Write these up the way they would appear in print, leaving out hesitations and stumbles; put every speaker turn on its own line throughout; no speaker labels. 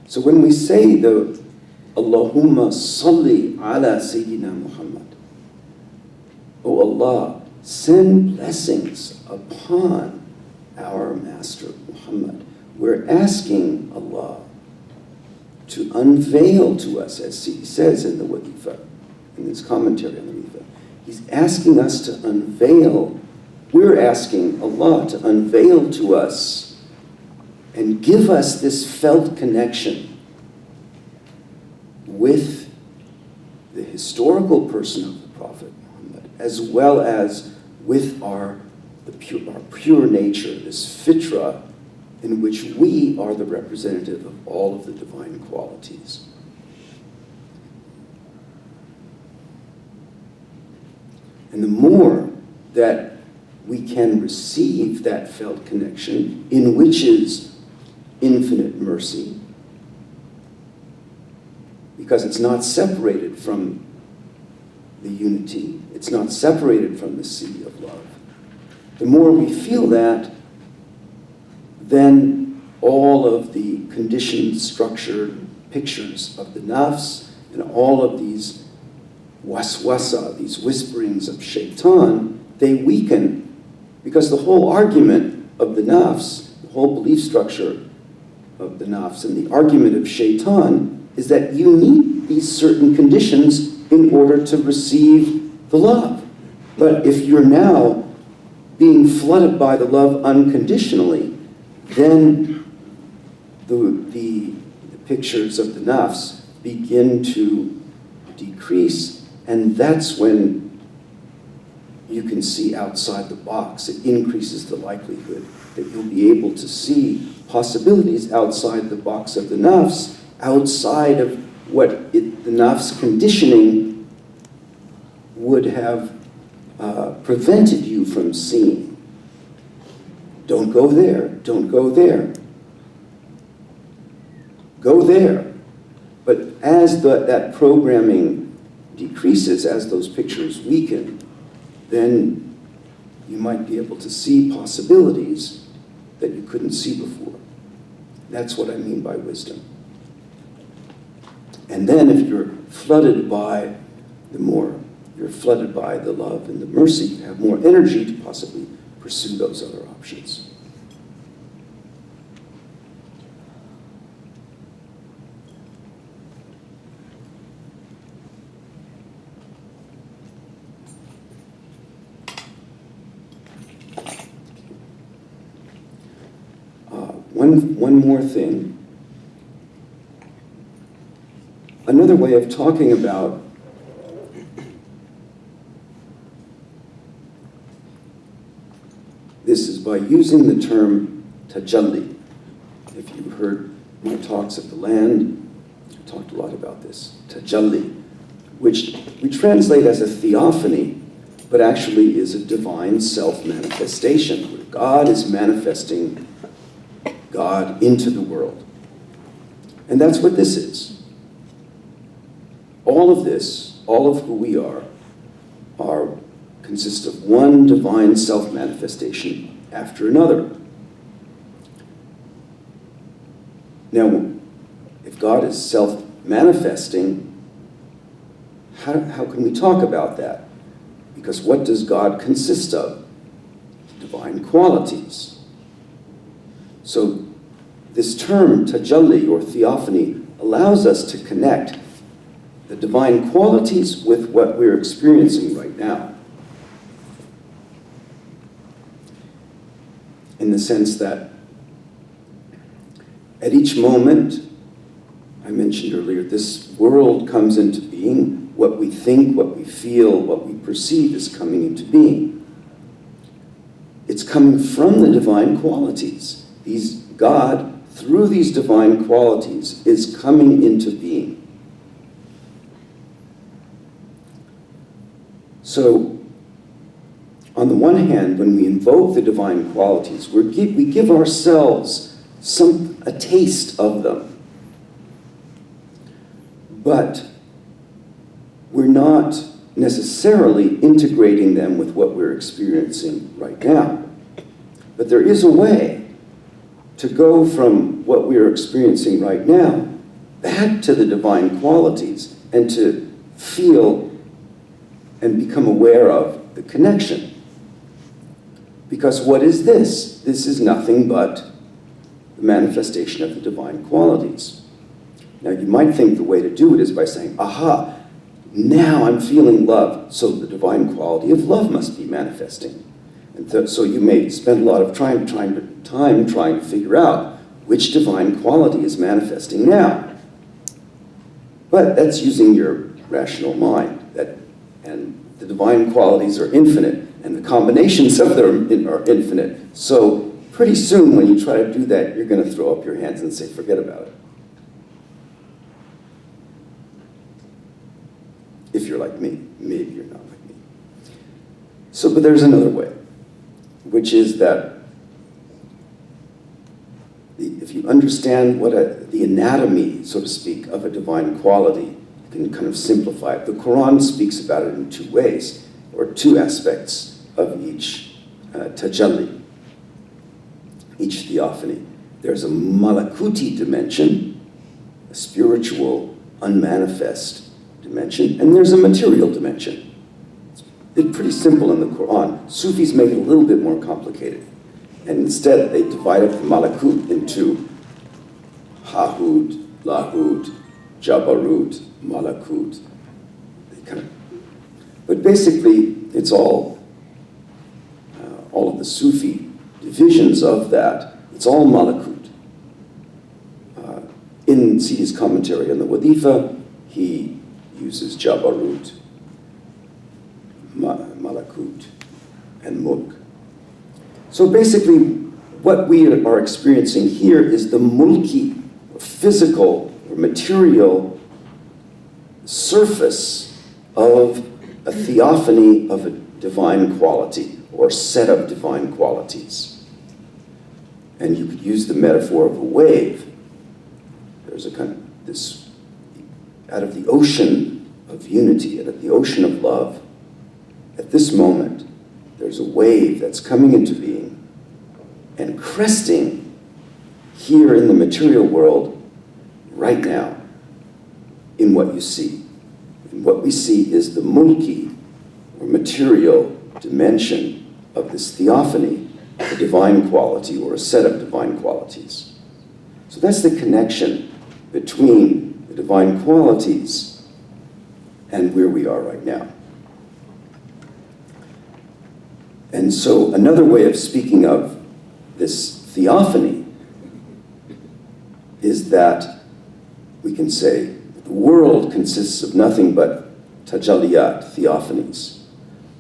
So when we say the Allahumma salli ala Sayyidina Muhammad, O Allah, send blessings upon our Master Muhammad, we're asking Allah to unveil to us, as he says in the Waqifa, in his commentary on the Waqifa. He's asking us to unveil, we're asking Allah to unveil to us and give us this felt connection with the historical person of the Prophet Muhammad, as well as with our pure nature, this fitra, in which we are the representative of all of the divine qualities. And the more that we can receive that felt connection, in which is infinite mercy, because it's not separated from the unity, it's not separated from the sea of love. The more we feel that, then all of the conditioned, structured pictures of the nafs and all of these waswasa, these whisperings of shaitan, they weaken, because the whole argument of the nafs, the whole belief structure of the nafs and the argument of shaitan is that you need these certain conditions in order to receive the love. But if you're now being flooded by the love unconditionally, then the pictures of the nafs begin to decrease, and that's when you can see outside the box. It increases the likelihood that you'll be able to see possibilities outside the box of the nafs, outside of what the nafs conditioning would have prevented you from seeing. Don't go there, don't go there. Go there. But as that programming decreases, as those pictures weaken, then you might be able to see possibilities that you couldn't see before. That's what I mean by wisdom. And then if you're flooded by you're flooded by the love and the mercy, you have more energy to possibly pursue those other options. One more thing. Another way of talking about this is by using the term tajalli. If you heard my talks at the land, I talked a lot about this. Tajalli, which we translate as a theophany, but actually is a divine self-manifestation, where God is manifesting God into the world. And that's what this is. All of this, all of who we are consists of one divine self-manifestation after another. Now, if God is self-manifesting, how can we talk about that? Because what does God consist of? Divine qualities. So this term, tajalli or theophany, allows us to connect the divine qualities with what we're experiencing right now. In the sense that at each moment, I mentioned earlier, this world comes into being. What we think, what we feel, what we perceive is coming into being. It's coming from the divine qualities. God, through these divine qualities, is coming into being. So, on the one hand, when we invoke the divine qualities, we give ourselves a taste of them. But we're not necessarily integrating them with what we're experiencing right now. But there is a way to go from what we're experiencing right now back to the divine qualities and to feel and become aware of the connection. Because what is this? This is nothing but the manifestation of the divine qualities. Now, you might think the way to do it is by saying, aha, now I'm feeling love, so the divine quality of love must be manifesting. And so you may spend a lot of time trying to figure out which divine quality is manifesting now. But that's using your rational mind. And the divine qualities are infinite, and the combinations of them are infinite. So pretty soon when you try to do that, you're going to throw up your hands and say, forget about it. If you're like me. Maybe you're not like me. So, but there's another way, which is that if you understand what the anatomy, so to speak, of a divine quality, you can kind of simplify it. The Quran speaks about it in two ways, or two aspects of each tajalli, each theophany. There's a malakuti dimension, a spiritual, unmanifest dimension, and there's a material dimension. It's pretty simple in the Quran. Sufis make it a little bit more complicated. And instead, they divide up the malakut into Hahud, Lahud, Jabarut, Malakut. But basically, it's all of the Sufi divisions of that. It's all malakut. In Sidi's commentary on the Wadifa, he uses Jabarut, Malakut, and Mulk. So basically, what we are experiencing here is the mulki, physical or material surface of a theophany of a divine quality or set of divine qualities. And you could use the metaphor of a wave. There's a kind of this, out of the ocean of unity, out of the ocean of love, at this moment, there's a wave that's coming into being and cresting here in the material world right now in what you see. And what we see is the mulki, or material dimension of this theophany, a divine quality or a set of divine qualities. So that's the connection between the divine qualities and where we are right now. And so another way of speaking of this theophany is that we can say the world consists of nothing but tajalliyat, theophanies.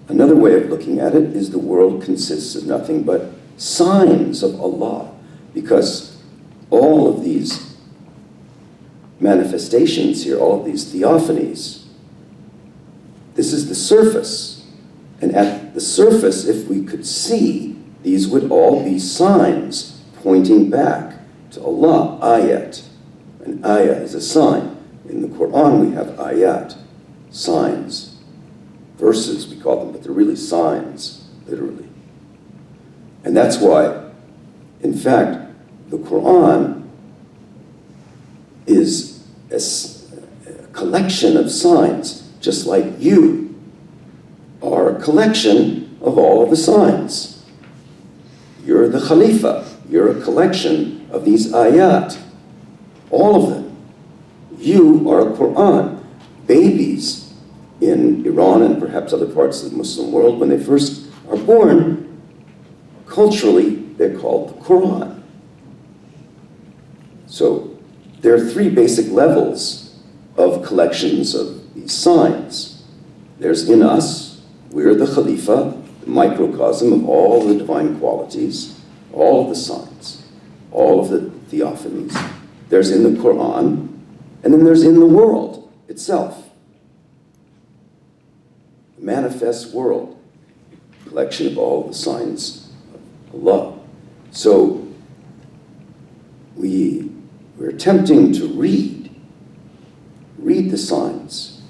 Another way of looking at it is the world consists of nothing but signs of Allah, because all of these manifestations here, all of these theophanies, this is the surface. And at the surface, if we could see, these would all be signs pointing back to Allah, ayat. An ayah is a sign. In the Quran, we have ayat, signs. Verses, we call them, but they're really signs, literally. And that's why, in fact, the Quran is a collection of signs, just like you are a collection of all of the signs. You're the Khalifa. You're a collection of these ayat. All of them. You are a Quran. Babies in Iran and perhaps other parts of the Muslim world, when they first are born, culturally, they're called the Quran. So there are three basic levels of collections of these signs. There's in us. We're the Khalifa, the microcosm of all the divine qualities, all of the signs, all of the theophanies. There's in the Quran, and then there's in the world itself. The manifest world, collection of all the signs of Allah. So we're attempting to read the signs,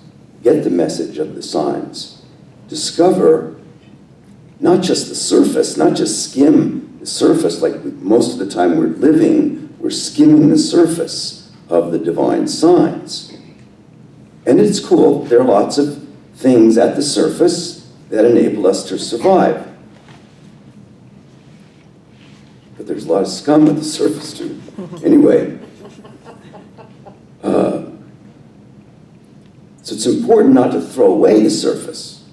get the message of the signs, discover not just the surface, not just skim the surface, like most of the time we're living, we're skimming the surface of the divine signs. And it's cool. There are lots of things at the surface that enable us to survive. But there's a lot of scum at the surface too. Anyway, so it's important not to throw away the surface.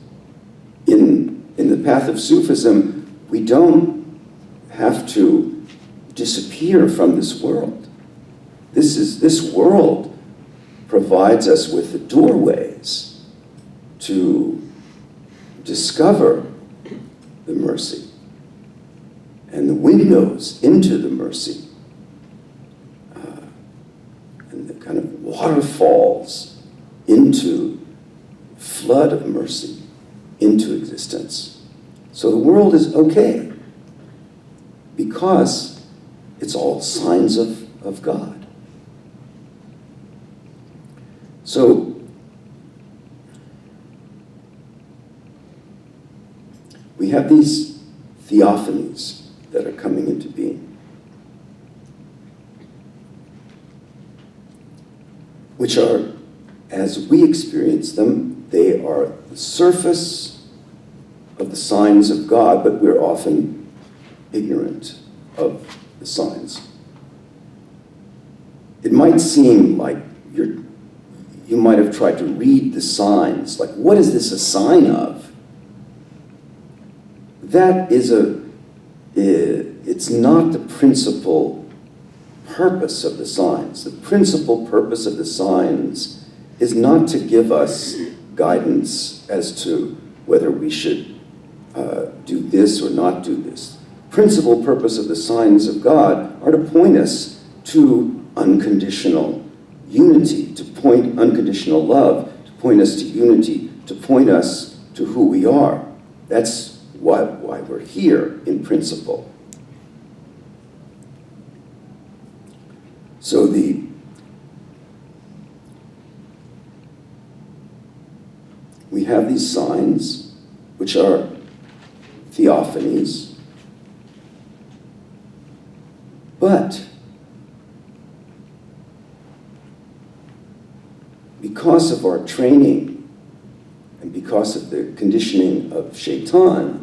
In the path of Sufism, we don't have to disappear from this world. This world provides us with the doorways to discover the mercy and the windows into the mercy and the kind of waterfalls into flood of mercy into existence. So the world is okay because it's all signs of God. So we have these theophanies that are coming into being, which are, as we experience them, they are the surface of the signs of God, but we're often ignorant of the signs. It might seem like you might have tried to read the signs, like, what is this a sign of? That is it's not the principal purpose of the signs. The principal purpose of the signs is not to give us guidance as to whether we should do this or not do this. Principal purpose of the signs of God are to point us to unconditional unity, to point unconditional love, to point us to unity, to point us to who we are. That's why we're here in principle. So we have these signs, which are theophanies, but because of our training and because of the conditioning of shaitan,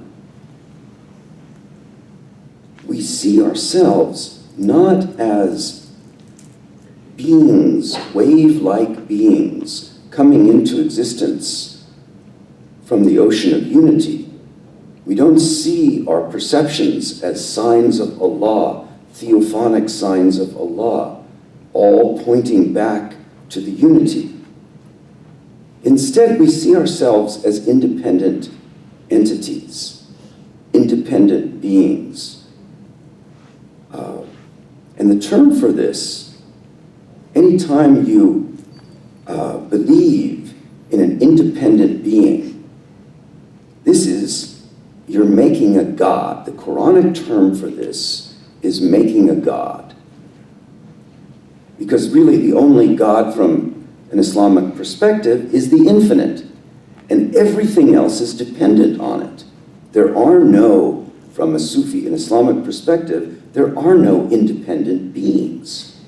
we see ourselves not as beings, wave-like beings, coming into existence from the ocean of unity. We don't see our perceptions as signs of Allah, theophanic signs of Allah, all pointing back to the unity. Instead, we see ourselves as independent entities, independent beings. And the term for this, anytime you believe in an independent being, this is, you're making a god. The Quranic term for this is making a god. Because really the only God from an Islamic perspective is the infinite, and everything else is dependent on it. There are no, from a Sufi, an Islamic perspective, there are no independent beings.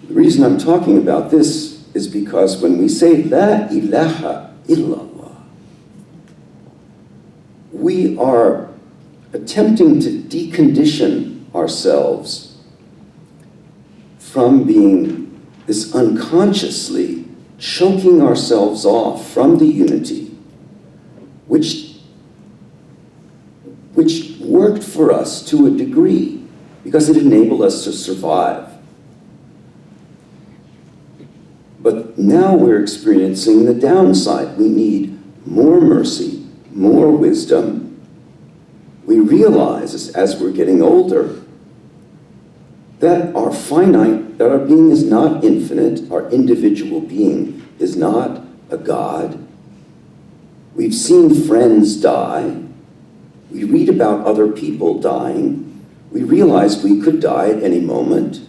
The reason I'm talking about this is because when we say La ilaha illallah, we are attempting to decondition ourselves from being this unconsciously choking ourselves off from the unity, which worked for us to a degree because it enabled us to survive. But now we're experiencing the downside. We need more mercy, more wisdom. We realize as we're getting older that our finite, that our being is not infinite, our individual being is not a God. We've seen friends die. We read about other people dying. We realize we could die at any moment.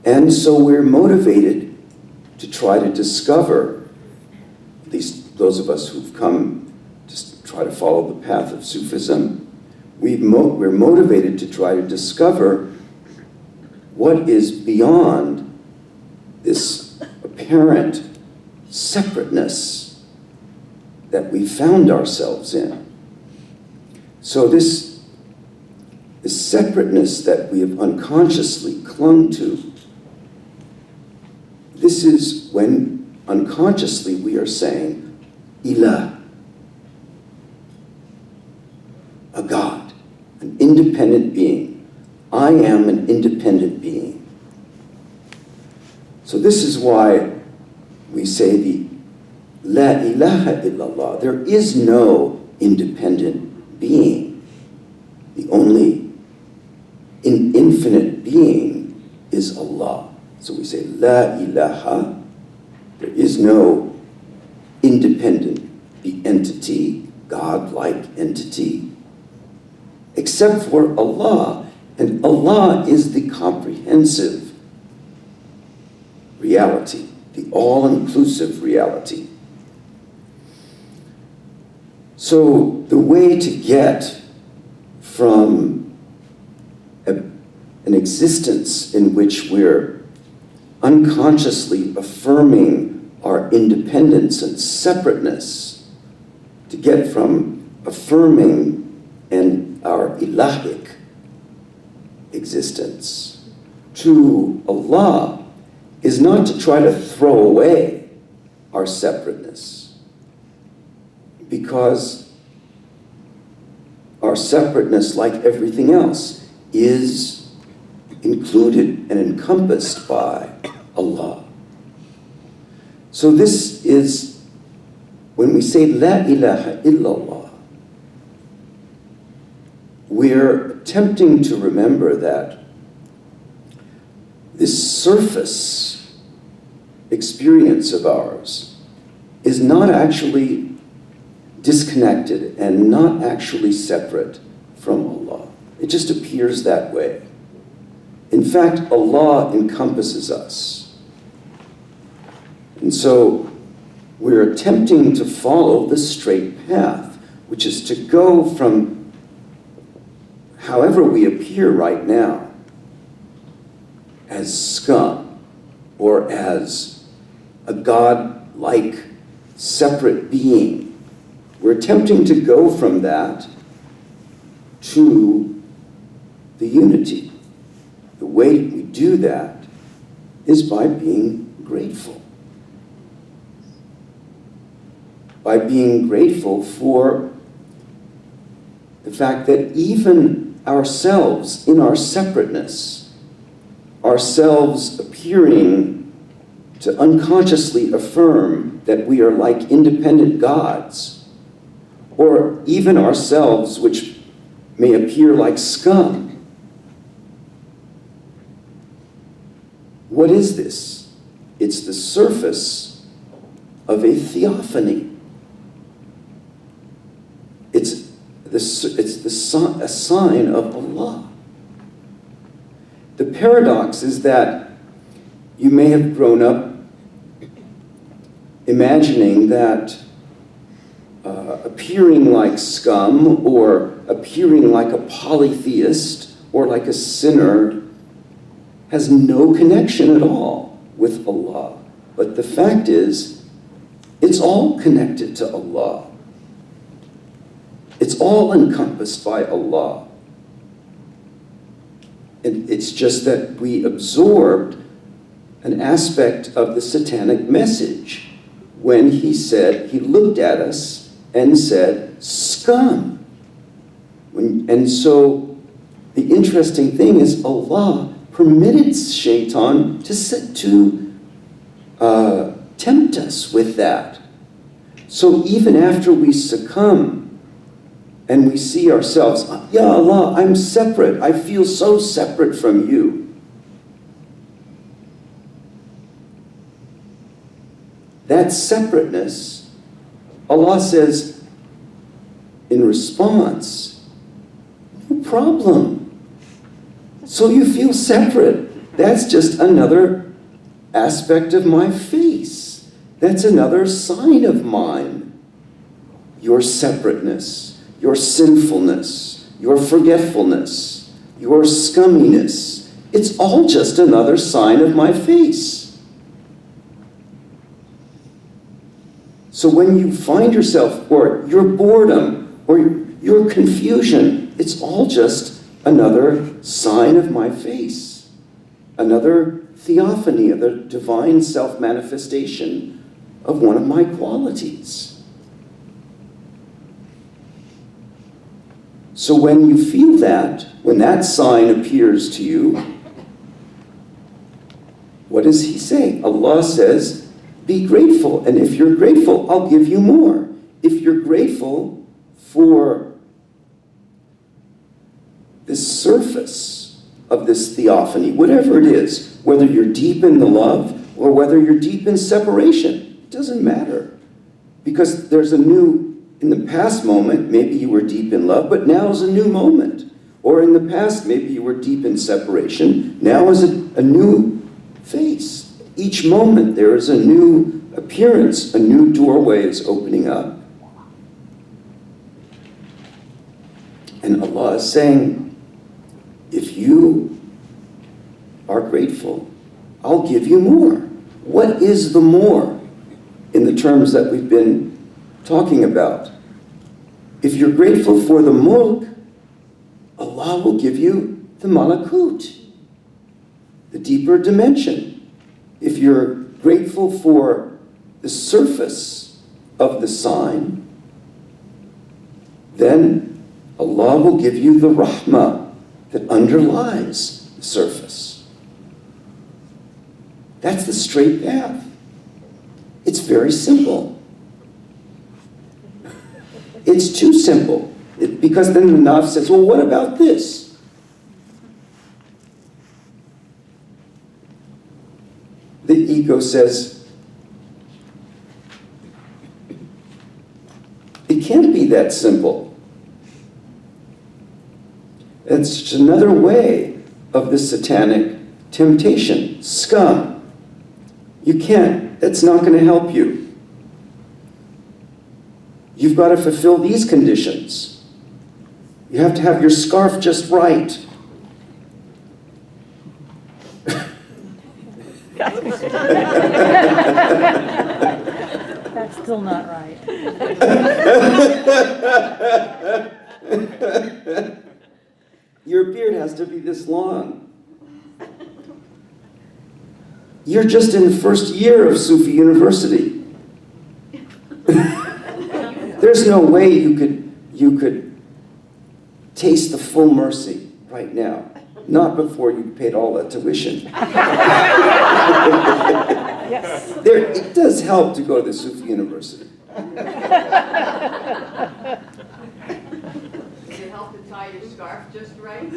And so we're motivated to try to discover, at least those of us who've come to try to follow the path of Sufism, we're motivated to try to discover what is beyond this apparent separateness that we found ourselves in. So this separateness that we have unconsciously clung to, this is when unconsciously we are saying, Ilah, a God, an independent being. I am an independent being. So this is why we say the La ilaha illallah. There is no independent being. The only infinite being is Allah. So we say La ilaha. There is no independent entity, God-like entity, except for Allah. And Allah is the comprehensive reality, the all-inclusive reality. So the way to get from an existence in which we're unconsciously affirming our independence and separateness, to get from affirming our ilahic existence to Allah is not to try to throw away our separateness, because our separateness, like everything else, is included and encompassed by Allah. So this is, when we say La ilaha illallah, we're attempting to remember that this surface experience of ours is not actually disconnected and not actually separate from Allah. It just appears that way. In fact, Allah encompasses us. And so we're attempting to follow the straight path, which is to go from however we appear right now, as scum or as a God-like separate being. We're attempting to go from that to the unity. The way we do that is by being grateful. By being grateful for the fact that even ourselves, in our separateness, ourselves appearing to unconsciously affirm that we are like independent gods, or even ourselves, which may appear like scum. What is this? It's the surface of a theophany. It's a sign of Allah. The paradox is that you may have grown up imagining that appearing like scum or appearing like a polytheist or like a sinner has no connection at all with Allah. But the fact is, it's all connected to Allah. It's all encompassed by Allah. And it's just that we absorbed an aspect of the satanic message when he looked at us and said, scum. And so the interesting thing is Allah permitted Shaitan to tempt us with that. So even after we succumb and we see ourselves, Ya Allah, I'm separate. I feel so separate from you. That separateness, Allah says in response, no problem. So you feel separate. That's just another aspect of my face. That's another sign of mine. Your separateness, your sinfulness, your forgetfulness, your scumminess. It's all just another sign of my face. So when you find yourself, or your boredom, or your confusion, it's all just another sign of my face. Another theophany of the divine self-manifestation of one of my qualities. So when you feel that, when that sign appears to you, what does he say? Allah says, be grateful, and if you're grateful, I'll give you more. If you're grateful for this surface of this theophany, whatever it is, whether you're deep in the love or whether you're deep in separation, it doesn't matter. Because there's a new, in the past moment, maybe you were deep in love, but now is a new moment. Or in the past, maybe you were deep in separation, now is a new face. Each moment there is a new appearance, a new doorway is opening up. And Allah is saying, if you are grateful, I'll give you more. What is the more in the terms that we've been talking about? If you're grateful for the mulk, Allah will give you the malakut, the deeper dimension. If you're grateful for the surface of the sign, then Allah will give you the rahmah that underlies the surface. That's the straight path. It's very simple. It's too simple. Because then the nafs says, well, what about this? The ego says, it can't be that simple. It's just another way of the satanic temptation. Scum. You can't. That's not going to help you. You've got to fulfill these conditions. You have to have your scarf just right.
That's still not right.
Your beard has to be this long. You're just in the first year of Sufi University. There's no way you could taste the full mercy right now. Not before you paid all that tuition.
Yes.
It does help to go to the Sufi University.
Does it help to tie your scarf just right?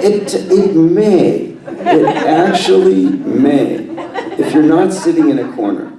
It may. It actually may. If you're not sitting in a corner.